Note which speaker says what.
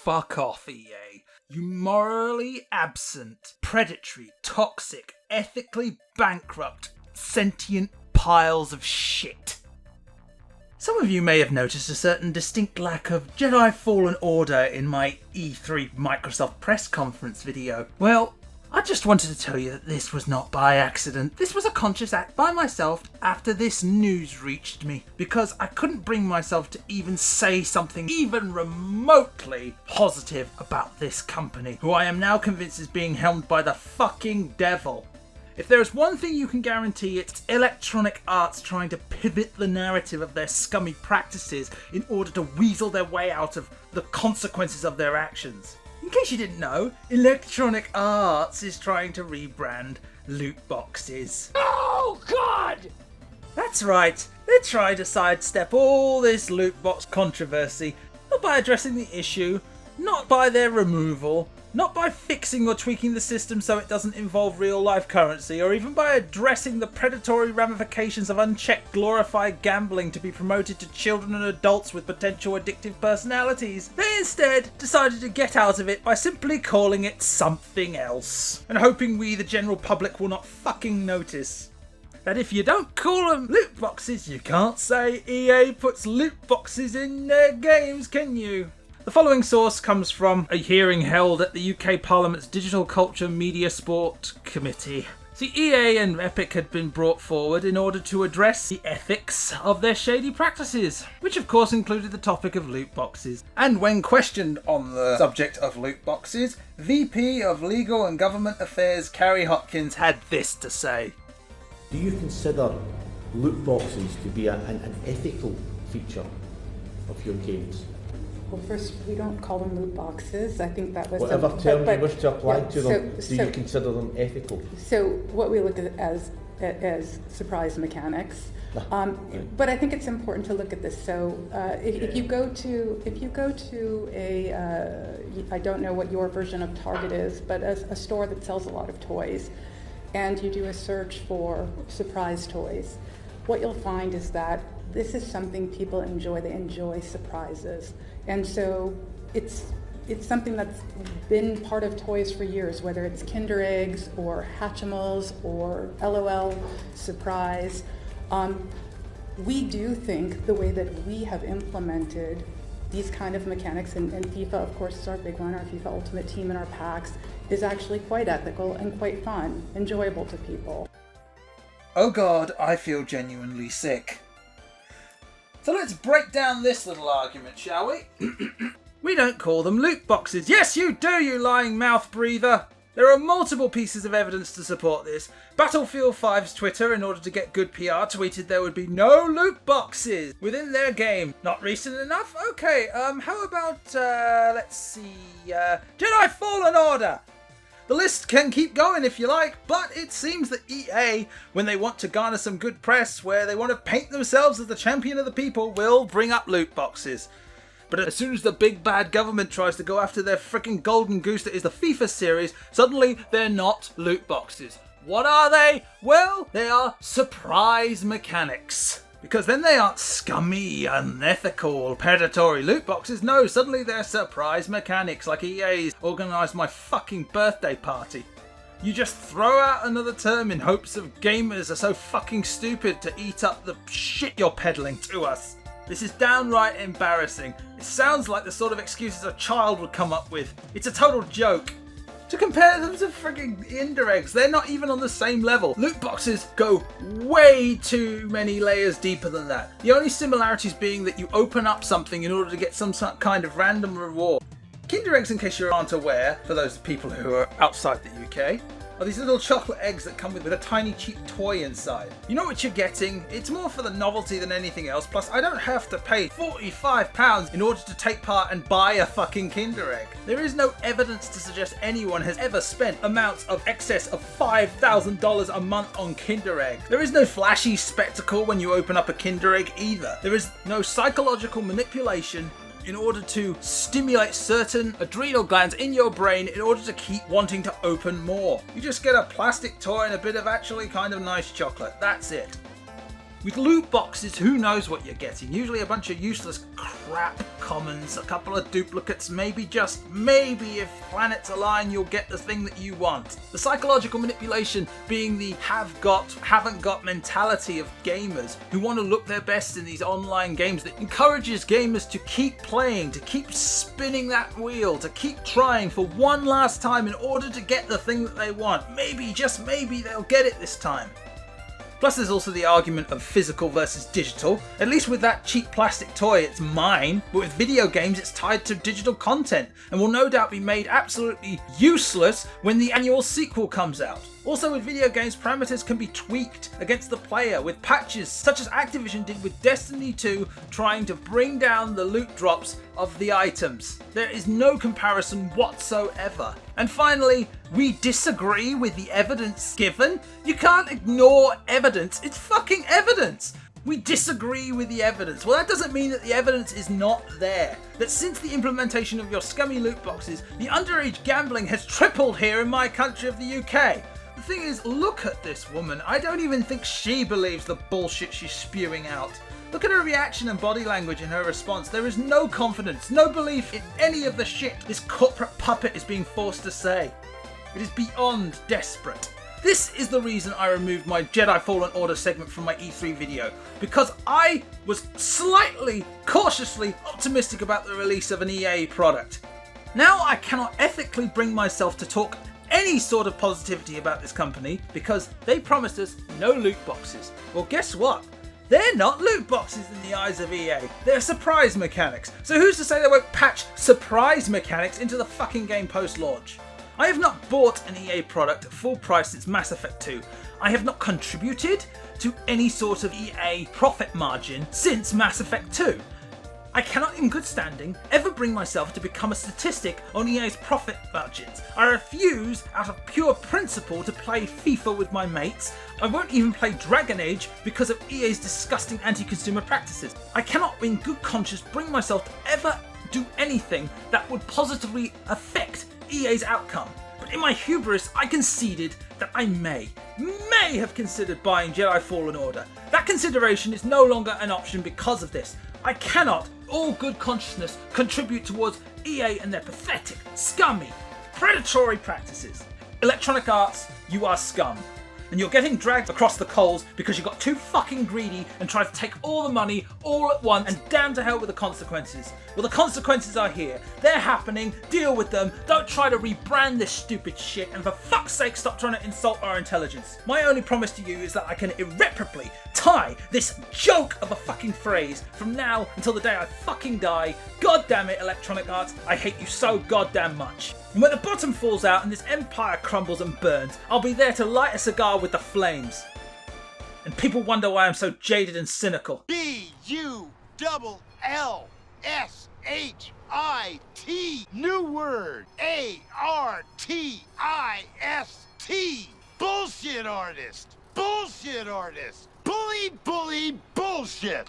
Speaker 1: fuck off, EA. You morally absent, predatory, toxic, ethically bankrupt, sentient piles of shit. Some of you may have noticed a certain distinct lack of Jedi Fallen Order in my E3 Microsoft press conference video. Well, I just wanted to tell you that this was not by accident. This was a conscious act by myself after this news reached me, because I couldn't bring myself to even say something even remotely positive about this company, who I am now convinced is being helmed by the fucking devil. If there is one thing you can guarantee, it's Electronic Arts trying to pivot the narrative of their scummy practices in order to weasel their way out of the consequences of their actions. In case you didn't know, Electronic Arts is trying to rebrand Lootboxes.
Speaker 2: Oh, God!
Speaker 1: That's right, they're trying to sidestep all this lootbox controversy, not by addressing the issue, not by their removal, not by fixing or tweaking the system so it doesn't involve real-life currency, or even by addressing the predatory ramifications of unchecked glorified gambling to be promoted to children and adults with potential addictive personalities. They instead decided to get out of it by simply calling it something else, and hoping we, the general public, will not fucking notice. That if you don't call them loot boxes, you can't say EA puts loot boxes in their games, can you? The following source comes from a hearing held at the UK Parliament's Digital Culture Media Sport Committee. See, EA and Epic had been brought forward in order to address the ethics of their shady practices, which of course included the topic of loot boxes. And when questioned on the subject of loot boxes, VP of Legal and Government Affairs Carrie Hopkins had this to say.
Speaker 3: Do you consider loot boxes to be an ethical feature of your games?
Speaker 4: Well, first, we don't call them loot boxes. I think that was...
Speaker 3: Whatever term you wish to apply to them, do you consider them ethical?
Speaker 4: So what we look at as surprise mechanics. But I think it's important to look at this. So if you go to a I don't know what your version of Target is, but a store that sells a lot of toys, and you do a search for surprise toys, what you'll find is that this is something people enjoy. They enjoy surprises. And so it's something that's been part of toys for years, whether it's Kinder Eggs or Hatchimals or LOL Surprise. We do think the way that we have implemented these kind of mechanics, and FIFA, of course, is our big one, our FIFA Ultimate Team and our packs, is actually quite ethical and quite fun, enjoyable to people.
Speaker 1: Oh God, I feel genuinely sick. So let's break down this little argument, shall we? We don't call them loot boxes. Yes, you do, you lying mouth breather. There are multiple pieces of evidence to support this. Battlefield 5's Twitter, in order to get good PR, tweeted there would be no loot boxes within their game. Not recent enough? Okay, how about, let's see, Jedi Fallen Order? The list can keep going if you like, but it seems that EA, when they want to garner some good press, where they want to paint themselves as the champion of the people, will bring up loot boxes. But as soon as the big bad government tries to go after their frickin' golden goose that is the FIFA series, suddenly they're not loot boxes. What are they? Well, they are surprise mechanics. Because then they aren't scummy, unethical, predatory loot boxes. No, suddenly they're surprise mechanics like EA's organised my fucking birthday party. You just throw out another term in hopes of gamers are so fucking stupid to eat up the shit you're peddling to us. This is downright embarrassing. It sounds like the sort of excuses a child would come up with. It's a total joke. To compare them to frigging Kinder Eggs, they're not even on the same level. Loot boxes go way too many layers deeper than that. The only similarities being that you open up something in order to get some kind of random reward. Kinder Eggs, in case you aren't aware, for those people who are outside the UK, are these little chocolate eggs that come with a tiny cheap toy inside. You know what you're getting? It's more for the novelty than anything else, plus I don't have to pay £45 in order to take part and buy a fucking Kinder Egg. There is no evidence to suggest anyone has ever spent amounts of excess of $5,000 a month on Kinder Egg. There is no flashy spectacle when you open up a Kinder Egg either. There is no psychological manipulation in order to stimulate certain adrenal glands in your brain in order to keep wanting to open more. You just get a plastic toy and a bit of actually kind of nice chocolate. That's it. With loot boxes, who knows what you're getting? Usually a bunch of useless crap commons, a couple of duplicates, maybe just maybe if planets align you'll get the thing that you want. The psychological manipulation being the have got, haven't got mentality of gamers who want to look their best in these online games that encourages gamers to keep playing, to keep spinning that wheel, to keep trying for one last time in order to get the thing that they want. Maybe, just maybe, they'll get it this time. Plus there's also the argument of physical versus digital. At least with that cheap plastic toy it's mine, but with video games it's tied to digital content and will no doubt be made absolutely useless when the annual sequel comes out. Also with video games, parameters can be tweaked against the player with patches such as Activision did with Destiny 2 trying to bring down the loot drops of the items. There is no comparison whatsoever. And finally, we disagree with the evidence given. You can't ignore evidence, it's fucking evidence! We disagree with the evidence. Well, that doesn't mean that the evidence is not there. That since the implementation of your scummy loot boxes, the underage gambling has tripled here in my country of the UK. The thing is, look at this woman. I don't even think she believes the bullshit she's spewing out. Look at her reaction and body language in her response. There is no confidence, no belief in any of the shit this corporate puppet is being forced to say. It is beyond desperate. This is the reason I removed my Jedi Fallen Order segment from my E3 video, because I was slightly, cautiously optimistic about the release of an EA product. Now I cannot ethically bring myself to talk any sort of positivity about this company because they promised us no loot boxes. Well, guess what? They're not loot boxes in the eyes of EA. They're surprise mechanics. So who's to say they won't patch surprise mechanics into the fucking game post-launch? I have not bought an EA product at full price since Mass Effect 2. I have not contributed to any sort of EA profit margin since Mass Effect 2. I cannot in good standing ever bring myself to become a statistic on EA's profit margins. I refuse out of pure principle to play FIFA with my mates. I won't even play Dragon Age because of EA's disgusting anti-consumer practices. I cannot in good conscience bring myself to ever do anything that would positively affect EA's outcome. But in my hubris, I conceded that I may have considered buying Jedi Fallen Order. That consideration is no longer an option because of this. I cannot, all good consciousness, contribute towards EA and their pathetic, scummy, predatory practices. Electronic Arts, you are scum. And you're getting dragged across the coals because you got too fucking greedy and tried to take all the money all at once and damn to hell with the consequences. Well, the consequences are here. They're happening. Deal with them. Don't try to rebrand this stupid shit, and for fuck's sake stop trying to insult our intelligence. My only promise to you is that I can irreparably tie this joke of a fucking phrase from now until the day I fucking die. God damn it, Electronic Arts. I hate you so goddamn much. And when the bottom falls out and this empire crumbles and burns, I'll be there to light a cigar with the flames. And people wonder why I'm so jaded and cynical.
Speaker 2: BULLSHIT. New word. ARTIST. Bullshit artist. Bullshit artist. Bully, bully, bullshit.